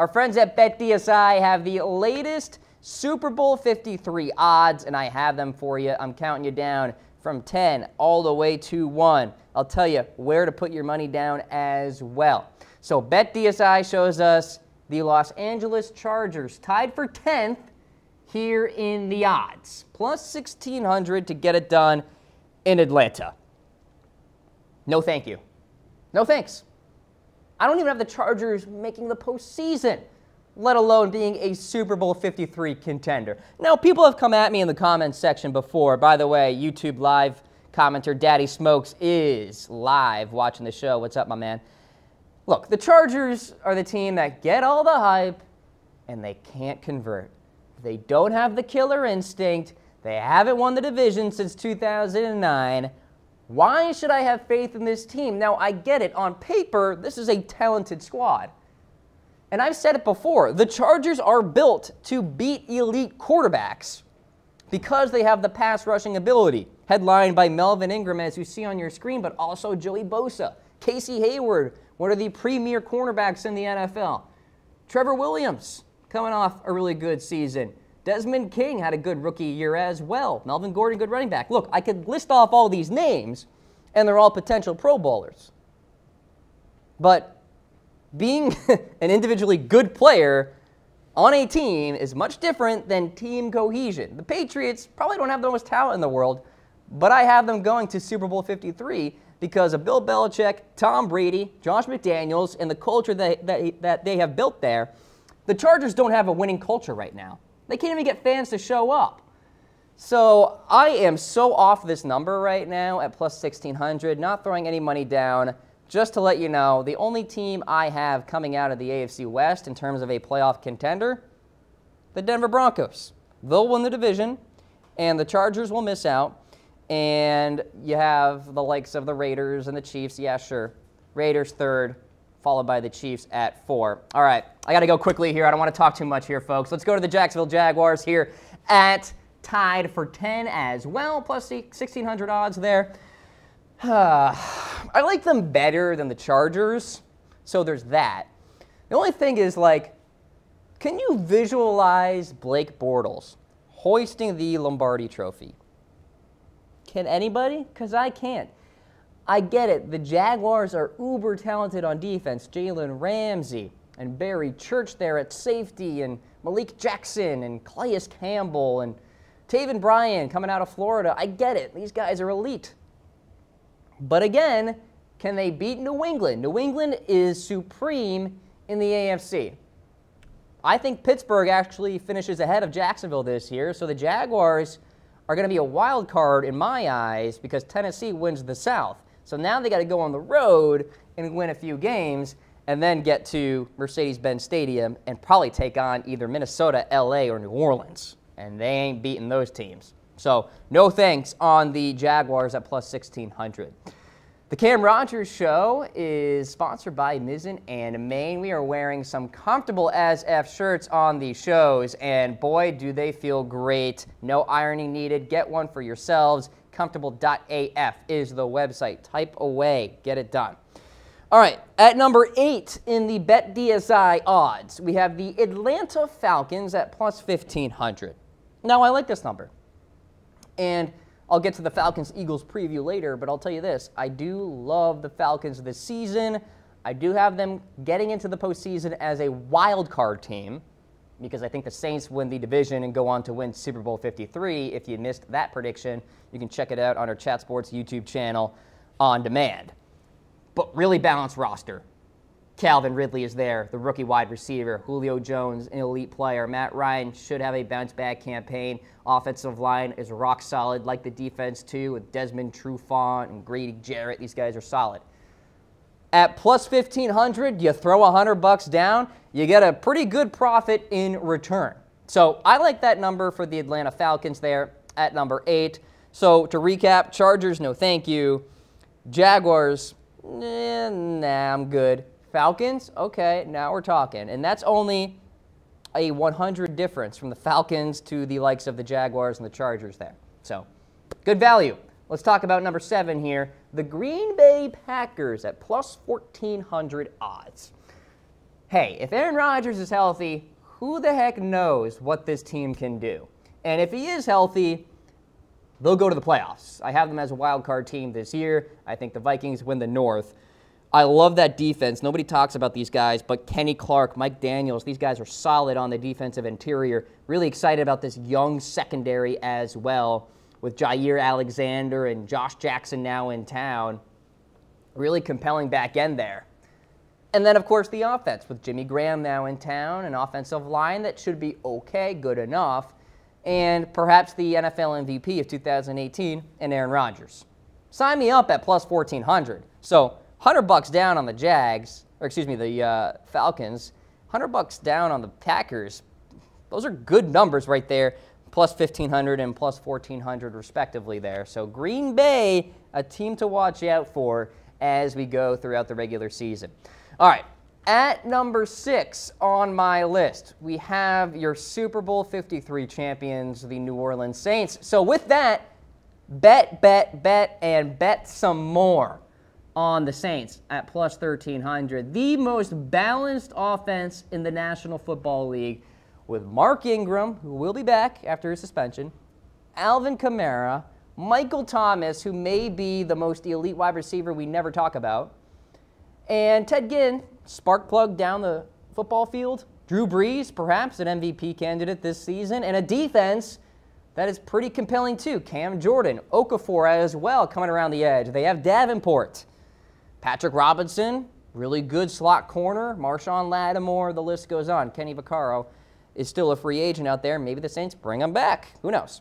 Our friends at BetDSI have the latest Super Bowl 53 odds, and I have them for you. I'm counting you down from 10 all the way to 1. I'll tell you where to put your money down as well. So BetDSI shows us the Los Angeles Chargers tied for 10th here in the odds, plus 1,600 to get it done in Atlanta. No thank you. No thanks. I don't even have the Chargers making the postseason, let alone being a Super Bowl 53 contender. Now, people have come at me in the comments section before. By the way, YouTube live commenter Daddy Smokes is live watching the show. What's up, my man? Look, the Chargers are the team that get all the hype, and they can't convert. They don't have the killer instinct. They haven't won the division since 2009. Why should I have faith in this team? Now, I get it. On paper, this is a talented squad. And I've said it before. The Chargers are built to beat elite quarterbacks because they have the pass rushing ability, headlined by Melvin Ingram, as you see on your screen, but also Joey Bosa, Casey Hayward, one of the premier cornerbacks in the NFL. Trevor Williams, coming off a really good season. Desmond King had a good rookie year as well. Melvin Gordon, good running back. Look, I could list off all these names, and they're all potential Pro Bowlers. But being an individually good player on a team is much different than team cohesion. The Patriots probably don't have the most talent in the world, but I have them going to Super Bowl 53 because of Bill Belichick, Tom Brady, Josh McDaniels, and the culture that they have built there. The Chargers don't have a winning culture right now. They can't even get fans to show up. So I am so off this number right now at plus 1,600, not throwing any money down. Just to let you know, the only team I have coming out of the AFC West in terms of a playoff contender, the Denver Broncos. They'll win the division, and the Chargers will miss out. And you have the likes of the Raiders and the Chiefs. Yeah, sure. Raiders third, followed by the Chiefs at 4. All right, I got to go quickly here. I don't want to talk too much here, folks. Let's go to the Jacksonville Jaguars here at tied for 10 as well, plus 1,600 odds there. I like them better than the Chargers, so there's that. The only thing is, like, can you visualize Blake Bortles hoisting the Lombardi Trophy? Can anybody? Because I can't. I get it. The Jaguars are uber talented on defense. Jalen Ramsey and Barry Church there at safety, and Malik Jackson and Calais Campbell and Taven Bryan coming out of Florida. I get it. These guys are elite. But again, can they beat New England? New England is supreme in the AFC. I think Pittsburgh actually finishes ahead of Jacksonville this year, so the Jaguars are going to be a wild card in my eyes because Tennessee wins the South. So now they got to go on the road and win a few games and then get to Mercedes-Benz Stadium and probably take on either Minnesota, LA, or New Orleans. And they ain't beating those teams. So no thanks on the Jaguars at plus 1,600. The Cam Rogers Show is sponsored by Mizzen and Main. We are wearing some comfortable as F shirts on the shows, and boy, do they feel great. No ironing needed. Get one for yourselves. Comfortable.af is the website. Type away. Get it done. All right, at number 8 in the BetDSI odds, we have the Atlanta Falcons at plus 1,500. Now, I like this number. And I'll get to the Falcons-Eagles preview later, but I'll tell you this. I do love the Falcons this season. I do have them getting into the postseason as a wild card team because I think the Saints win the division and go on to win Super Bowl 53. If you missed that prediction, you can check it out on our Chat Sports YouTube channel on demand. But really balanced roster. Calvin Ridley is there, the rookie wide receiver. Julio Jones, an elite player. Matt Ryan should have a bounce-back campaign. Offensive line is rock solid, like the defense, too, with Desmond Trufant and Grady Jarrett. These guys are solid. At plus 1,500, you throw $100 down, you get a pretty good profit in return. So I like that number for the Atlanta Falcons there at number 8. So to recap, Chargers, no thank you. Jaguars, nah, I'm good. Falcons, okay, now we're talking. And that's only a 100 difference from the Falcons to the likes of the Jaguars and the Chargers there. So, good value. Let's talk about number 7 here. The Green Bay Packers at plus 1,400 odds. hey, if Aaron Rodgers is healthy, who the heck knows what this team can do? And if he is healthy, they'll go to the playoffs. I have them as a wild card team this year. I think the Vikings win the North. I love that defense. Nobody talks about these guys, but Kenny Clark, Mike Daniels, these guys are solid on the defensive interior. Really excited about this young secondary as well, with Jair Alexander and Josh Jackson now in town. Really compelling back end there. And then, of course, the offense, with Jimmy Graham now in town, an offensive line that should be okay, good enough, and perhaps the NFL MVP of 2018 and Aaron Rodgers. Sign me up at plus 1,400. So $100 down on the Jags, or excuse me, the Falcons, $100 down on the Packers. Those are good numbers right there, plus 1,500 and plus 1,400 respectively there. So Green Bay, a team to watch out for as we go throughout the regular season. All right, at number 6 on my list, we have your Super Bowl 53 champions, the New Orleans Saints. So with that, bet, and bet some more on the Saints at plus 1,300. The most balanced offense in the National Football League, with Mark Ingram, who will be back after his suspension, Alvin Kamara, Michael Thomas, who may be the most elite wide receiver we never talk about, and Ted Ginn, spark plug down the football field, Drew Brees, perhaps an MVP candidate this season, and a defense that is pretty compelling too. Cam Jordan, Okafor as well coming around the edge. They have Davenport, Patrick Robinson, really good slot corner, Marshawn Lattimore, the list goes on. Kenny Vaccaro is still a free agent out there. Maybe the Saints bring him back. Who knows?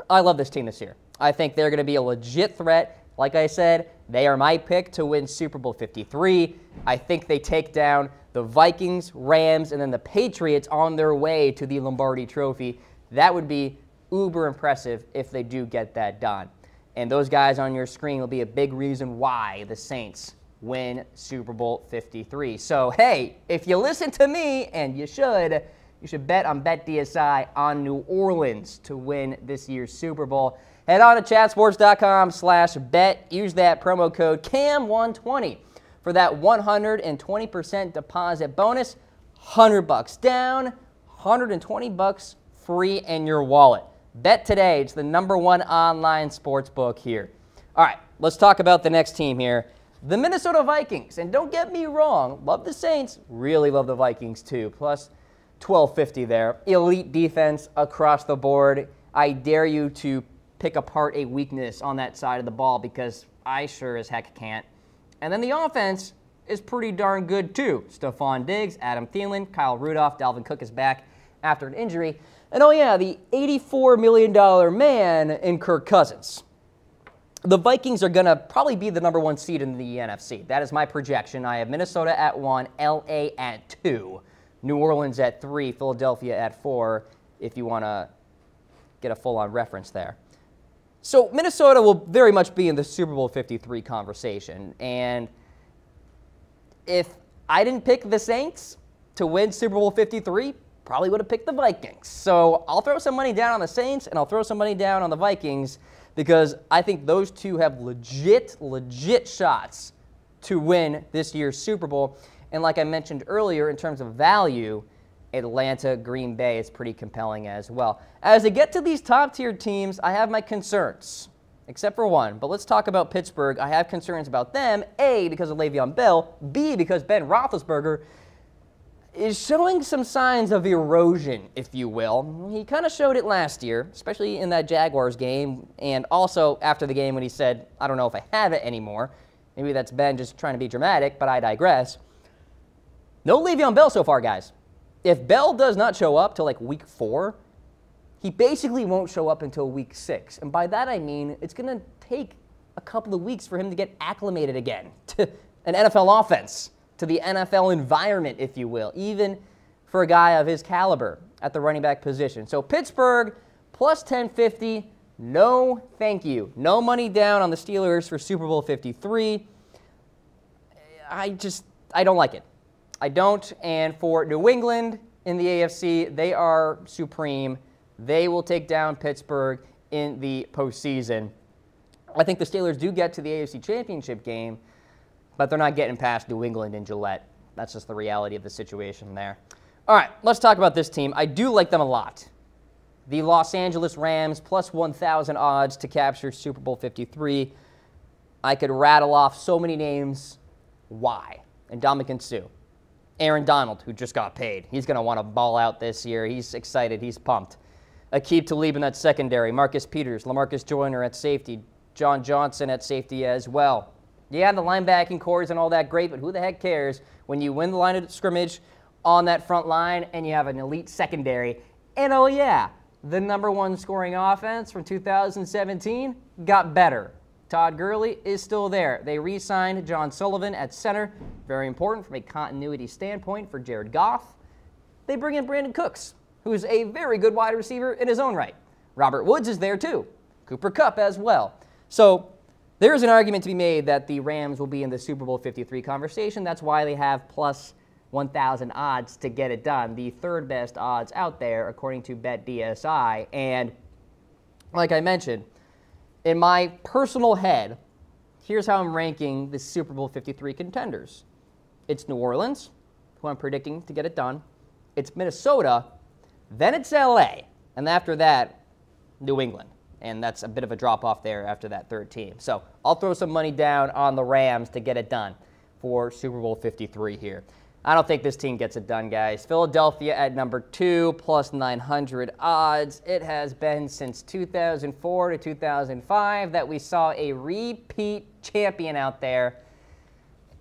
I love this team this year. I think they're going to be a legit threat. Like I said, they are my pick to win Super Bowl 53. I think they take down the Vikings, Rams, and then the Patriots on their way to the Lombardi Trophy. That would be uber impressive if they do get that done. And those guys on your screen will be a big reason why the Saints win Super Bowl 53. So, hey, if you listen to me, and you should bet on BetDSI on New Orleans to win this year's Super Bowl. Head on to chatsports.com/bet. Use that promo code CAM120 for that 120% deposit bonus. $100 down, $120 free in your wallet. Bet today. It's the #1 online sports book here. All right, let's talk about the next team here. The Minnesota Vikings. And don't get me wrong, love the Saints, really love the Vikings too. Plus 1,250 there. Elite defense across the board. I dare you to pick apart a weakness on that side of the ball, because I sure as heck can't. And then the offense is pretty darn good too. Stephon Diggs, Adam Thielen, Kyle Rudolph, Dalvin Cook is back after an injury. And oh yeah, the $84 million man in Kirk Cousins. The Vikings are going to probably be the #1 seed in the NFC. That is my projection. I have Minnesota at 1, LA at 2, New Orleans at 3, Philadelphia at 4, if you want to get a full-on reference there. So Minnesota will very much be in the Super Bowl 53 conversation. And if I didn't pick the Saints to win Super Bowl 53, probably would have picked the Vikings. So I'll throw some money down on the Saints, and I'll throw some money down on the Vikings, because I think those two have legit shots to win this year's Super Bowl. And like I mentioned earlier, in terms of value, Atlanta, Green Bay is pretty compelling as well. As I get to these top-tier teams, I have my concerns, except for one. But let's talk about Pittsburgh. I have concerns about them, A, because of Le'Veon Bell, B, because Ben Roethlisberger is showing some signs of erosion, if you will. He kind of showed it last year, especially in that Jaguars game, and also after the game when he said, I don't know if I have it anymore. Maybe that's Ben just trying to be dramatic, but I digress. No Le'Veon Bell so far, guys. If Bell does not show up till like week 4, he basically won't show up until week 6. And by that I mean it's going to take a couple of weeks for him to get acclimated again to an NFL offense, to the NFL environment, if you will, even for a guy of his caliber at the running back position. So Pittsburgh, plus 1,050, no thank you. No money down on the Steelers for Super Bowl 53. I don't like it. I don't. And for New England in the AFC, they are supreme. They will take down Pittsburgh in the postseason. I think the Steelers do get to the AFC Championship game, but they're not getting past New England and Gillette. That's just the reality of the situation there. All right, let's talk about this team. I do like them a lot. The Los Angeles Rams, plus 1,000 odds to capture Super Bowl 53. I could rattle off so many names. Why? And Ndamukong Suh. Aaron Donald, who just got paid. He's going to want to ball out this year. He's excited. He's pumped. Aqib Talib in that secondary. Marcus Peters, LaMarcus Joyner at safety. John Johnson at safety as well. Yeah, the linebacking core isn't all that great, but who the heck cares when you win the line of scrimmage on that front line and you have an elite secondary. And oh yeah, the #1 scoring offense from 2017 got better. Todd Gurley is still there. They re-signed John Sullivan at center. Very important from a continuity standpoint for Jared Goff. They bring in Brandon Cooks, who's a very good wide receiver in his own right. Robert Woods is there too. Cooper Kupp as well. So there's an argument to be made that the Rams will be in the Super Bowl 53 conversation. That's why they have plus 1,000 odds to get it done. The third best odds out there, according to BetDSI. And like I mentioned, in my personal head, here's how I'm ranking the Super Bowl 53 contenders. It's New Orleans, who I'm predicting to get it done. It's Minnesota, then it's LA, and after that, New England. And that's a bit of a drop-off there after that third team. So I'll throw some money down on the Rams to get it done for Super Bowl 53 here. I don't think this team gets it done, guys. Philadelphia at #2, plus 900 odds. It has been since 2004 to 2005 that we saw a repeat champion out there.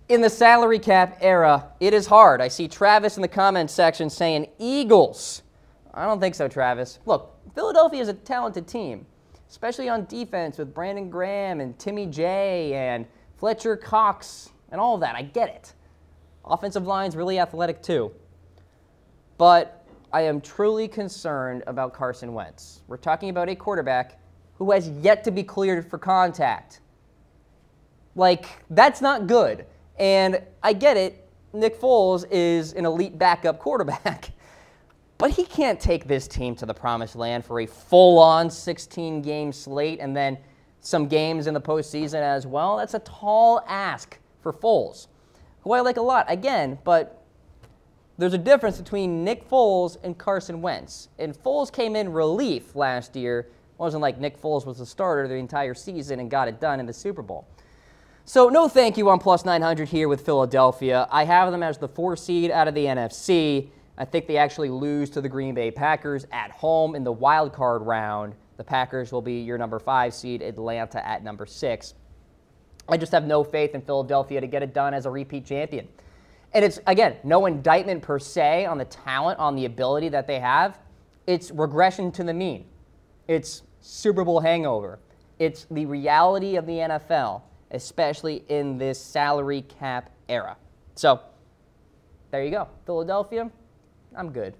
In the salary cap era, it is hard. I see Travis in the comments section saying Eagles. I don't think so, Travis. Look, Philadelphia is a talented team, especially on defense with Brandon Graham and Timmy J and Fletcher Cox and all of that. I get it. Offensive line's really athletic too. But I am truly concerned about Carson Wentz. We're talking about a quarterback who has yet to be cleared for contact. Like, that's not good. And I get it, Nick Foles is an elite backup quarterback. But he can't take this team to the promised land for a full-on 16-game slate and then some games in the postseason as well. That's a tall ask for Foles, who I like a lot, again, but there's a difference between Nick Foles and Carson Wentz. And Foles came in relief last year. It wasn't like Nick Foles was the starter the entire season and got it done in the Super Bowl. So no thank you on plus 900 here with Philadelphia. I have them as the 4 seed out of the NFC. I think they actually lose to the Green Bay Packers at home in the wild card round. The Packers will be your #5 seed, Atlanta at #6. I just have no faith in Philadelphia to get it done as a repeat champion. And it's, again, no indictment per se on the talent, on the ability that they have. It's regression to the mean. It's Super Bowl hangover. It's the reality of the NFL, especially in this salary cap era. So there you go. Philadelphia, I'm good.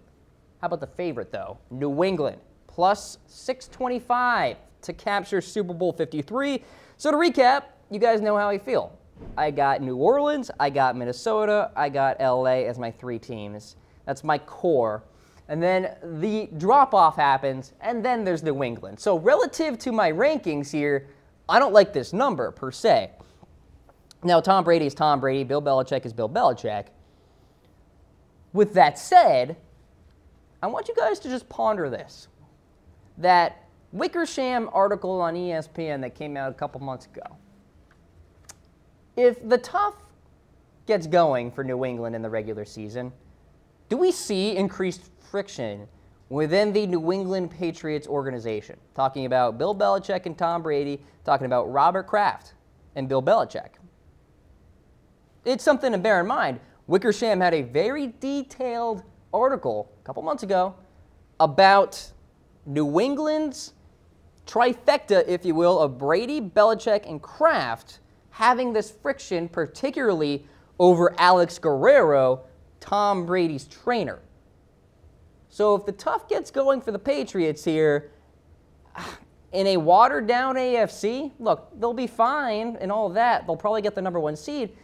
How about the favorite, though? New England, plus 625 to capture Super Bowl 53. So to recap, you guys know how I feel. I got New Orleans, I got Minnesota, I got LA as my 3 teams. That's my core. And then the drop-off happens, and then there's New England. So relative to my rankings here, I don't like this number per se. Now, Tom Brady is Tom Brady. Bill Belichick is Bill Belichick. With that said, I want you guys to just ponder this. That Wickersham article on ESPN that came out a couple months ago. If the tough gets going for New England in the regular season, do we see increased friction within the New England Patriots organization? Talking about Bill Belichick and Tom Brady, talking about Robert Kraft and Bill Belichick. It's something to bear in mind. Wickersham had a very detailed article a couple months ago about New England's trifecta, if you will, of Brady, Belichick, and Kraft having this friction, particularly over Alex Guerrero, Tom Brady's trainer. So if the tough gets going for the Patriots here, in a watered-down AFC, look, they'll be fine and all of that. They'll probably get the #1 seed.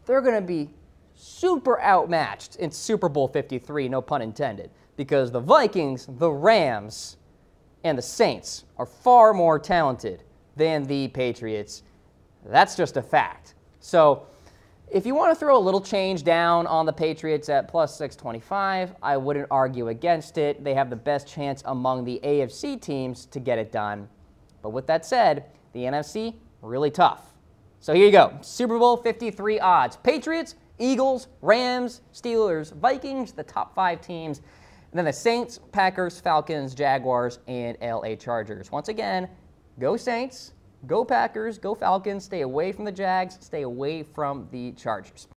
They're going to be super outmatched in Super Bowl 53, no pun intended, because the Vikings, the Rams, and the Saints are far more talented than the Patriots. That's just a fact. So If you want to throw a little change down on the Patriots at plus 625, I wouldn't argue against it. They have the best chance among the AFC teams to get it done. But with that said, the NFC, really tough. So here you go. Super Bowl 53 odds. Patriots, Eagles, Rams, Steelers, Vikings, the top 5 teams. And then the Saints, Packers, Falcons, Jaguars, and LA Chargers. Once again, go Saints, go Packers, go Falcons, stay away from the Jags, stay away from the Chargers.